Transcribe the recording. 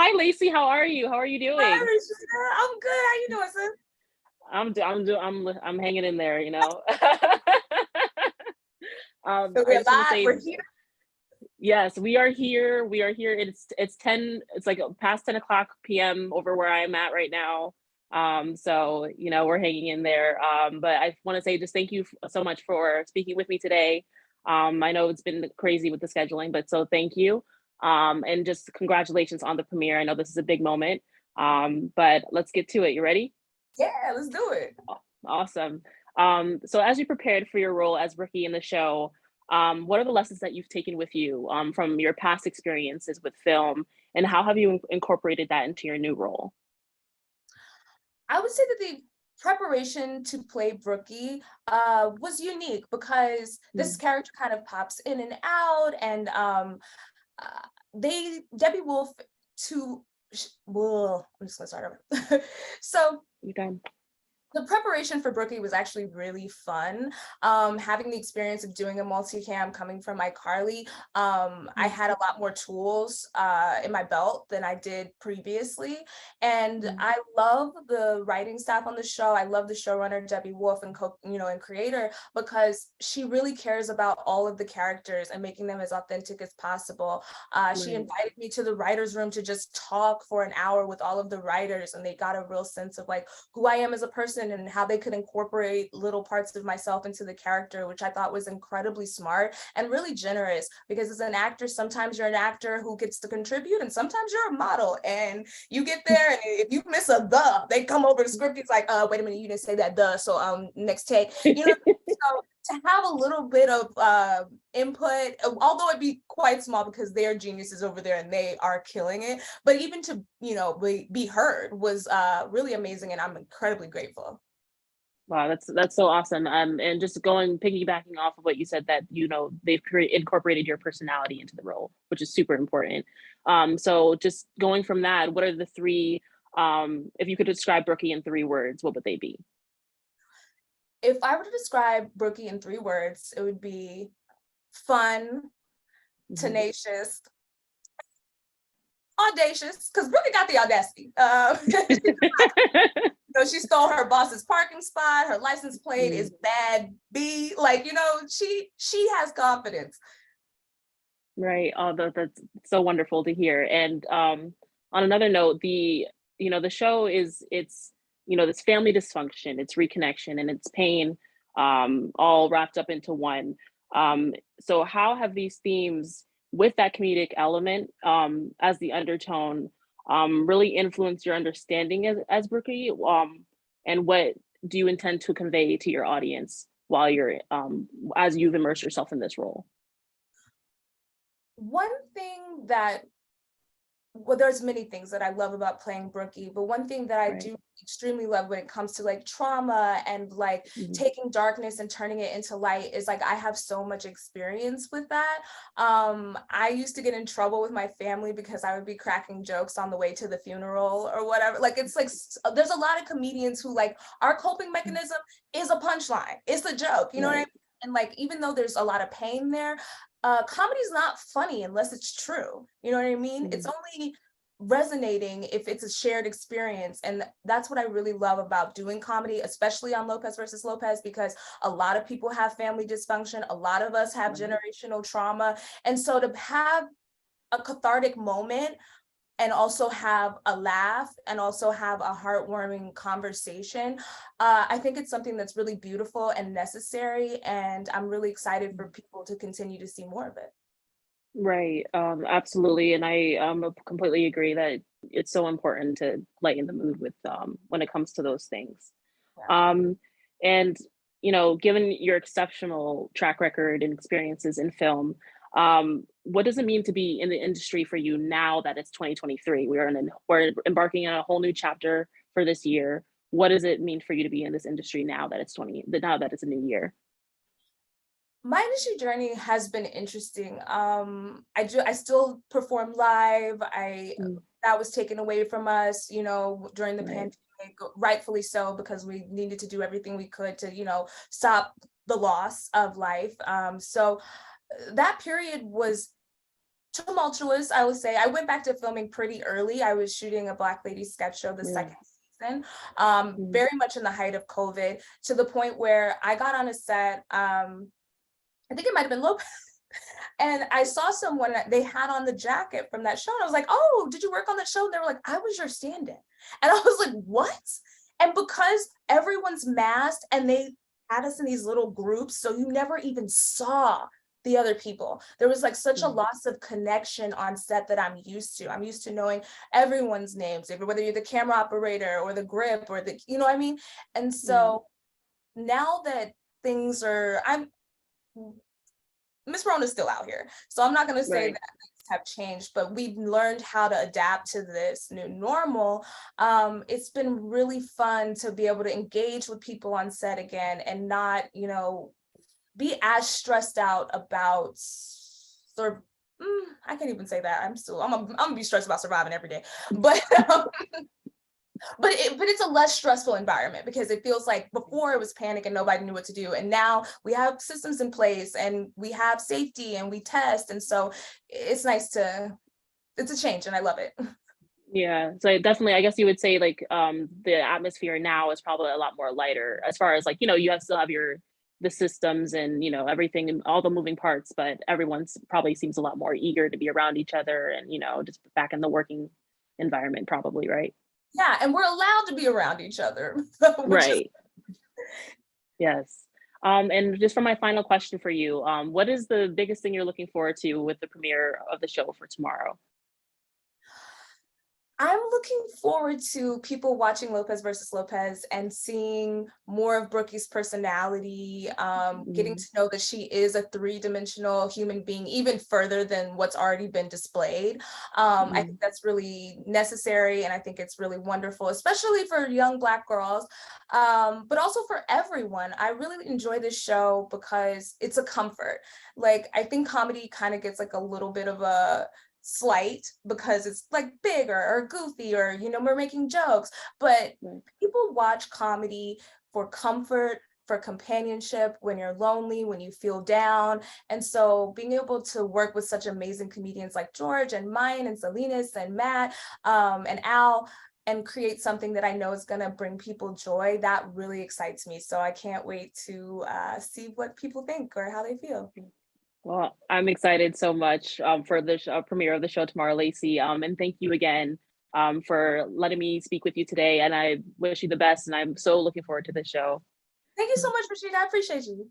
Hi, Laci. How are you? How are you Hi, doing? Regina. I'm good. How you doing, sis? I'm hanging in there, So I we're just want to live. say We're here. yes, we are here. We are here. It's 10, it's like past 10 o'clock PM over where I'm at right now. So we're hanging in there. But I want to say just thank you so much for speaking with me today. I know it's been crazy with the scheduling, but so thank you. And just congratulations on the premiere. I know this is a big moment. But let's get to it. You ready? Yeah, let's do it. Awesome. So as you prepared for your role as Brookie in the show, what are the lessons that you've taken with you from your past experiences with film, and how have you incorporated that into your new role? I would say that the preparation to play Brookie was unique because this Mm, character kind of pops in and out, and Debbie Wolf to well, I'm just gonna start over. So you done? the preparation for Brookie was actually really fun. Having the experience of doing a multicam coming from iCarly, I Mm, had a lot more tools in my belt than I did previously. And mm, I love the writing staff on the show. I love the showrunner, Debbie Wolf, and and creator, because she really cares about all of the characters and making them as authentic as possible. She right. invited me to the writer's room to just talk for an hour with all of the writers, and they got a real sense of like who I am as a person and how they could incorporate little parts of myself into the character, which I thought was incredibly smart and really generous. Because as an actor, sometimes you're an actor who gets to contribute, and sometimes you're a model, and you get there, and if you miss a they come over the script. It's like, wait a minute, you didn't say that so next take. So to have a little bit of input, although it'd be quite small because they're geniuses over there and they are killing it, but even to be heard was really amazing, and I'm incredibly grateful. Wow, that's so awesome. And just piggybacking off of what you said, that they've incorporated your personality into the role, which is super important. So just going from that, what are the three? If you could describe Brookie in 3 words, what would they be? If I were to describe Brookie in 3 words, it would be fun, Mhm. tenacious, audacious, because Brookie got the audacity. She stole her boss's parking spot. Her license plate is Mm, bad B. She has confidence. right. Oh, that's so wonderful to hear. And on another note, the show it's this family dysfunction, it's reconnection, and it's pain, all wrapped up into one. So how have these themes, with that comedic element as the undertone, really influenced your understanding as Brookie? And what do you intend to convey to your audience while you're as you've immersed yourself in this role? One thing that Well, there's many things that I love about playing Brookie, but one thing that I Right. do extremely love when it comes to like trauma and like Mhm. taking darkness and turning it into light is like I have so much experience with that. I used to get in trouble with my family because I would be cracking jokes on the way to the funeral or whatever. Like it's like there's a lot of comedians who like our coping mechanism is a punchline. It's a joke, you know what I mean? Right. And like even though there's a lot of pain there, comedy's not funny unless it's true. You know what I mean? It's Mhm. only resonating if it's a shared experience. And that's what I really love about doing comedy, especially on Lopez versus Lopez, because a lot of people have family dysfunction. A lot of us have Right. generational trauma. And so to have a cathartic moment and also have a laugh and also have a heartwarming conversation. I think it's something that's really beautiful and necessary. And I'm really excited for people to continue to see more of it. Right. Absolutely. And I completely agree that it's so important to lighten the mood with when it comes to those things. Yeah. Um, and given your exceptional track record and experiences in film, what does it mean to be in the industry for you now that it's 2023? We're embarking on a whole new chapter for this year. What does it mean for you to be in this industry now that now that it's a new year? My industry journey has been interesting. I still perform live. I Mm, That was taken away from us, during the right. pandemic, rightfully so, because we needed to do everything we could to, stop the loss of life. So that period was tumultuous, I would say. I went back to filming pretty early. I was shooting a Black Lady sketch show the Yeah. second season, Mhm. very much in the height of COVID, to the point where I got on a set, I think it might have been Lopez. And I saw someone that they had on the jacket from that show. And I was like, oh, did you work on that show? And they were like, I was your stand-in. And I was like, what? And because everyone's masked and they had us in these little groups, so you never even saw the other people. There was like such a Mhm. loss of connection on set that I'm used to. I'm used to knowing everyone's names, whether you're the camera operator or the grip or the, you know what I mean? And Mhm. so now that things are, I'm Miss Rona's still out here. So I'm not going to say Right. that things have changed, but we've learned how to adapt to this new normal. It's been really fun to be able to engage with people on set again and not, be as stressed out about I can't even say that. I'm gonna be stressed about surviving every day. But but it's a less stressful environment because it feels like before it was panic and nobody knew what to do, and now we have systems in place and we have safety and we test, and so it's nice to it's a change and I love it. Yeah, so definitely, I guess you would say like the atmosphere now is probably a lot more lighter as far as like, you have still have your the systems and everything and all the moving parts, but everyone's probably seems a lot more eager to be around each other and just back in the working environment probably, right? Yeah, and we're allowed to be around each other, which is Right. Yes. And just for my final question for you, what is the biggest thing you're looking forward to with the premiere of the show for tomorrow? I'm looking forward to people watching Lopez versus Lopez and seeing more of Brookie's personality, getting Mhm. to know that she is a three-dimensional human being, even further than what's already been displayed. I think Mhm. that's really necessary, and I think it's really wonderful, especially for young Black girls, but also for everyone. I really enjoy this show because it's a comfort. Like, I think comedy kind of gets like a little bit of a slight because it's like bigger or goofy or we're making jokes, but Right. people watch comedy for comfort, for companionship, when you're lonely, when you feel down. And so being able to work with such amazing comedians like George and Mine and Salinas and Matt, and Al, and create something that I know is going to bring people joy, that really excites me. So I can't wait to see what people think or how they feel. Well, I'm excited so much for the premiere of the show tomorrow, Lacey. And thank you again for letting me speak with you today. And I wish you the best. And I'm so looking forward to the show. Thank you so much, Rashida. I appreciate you.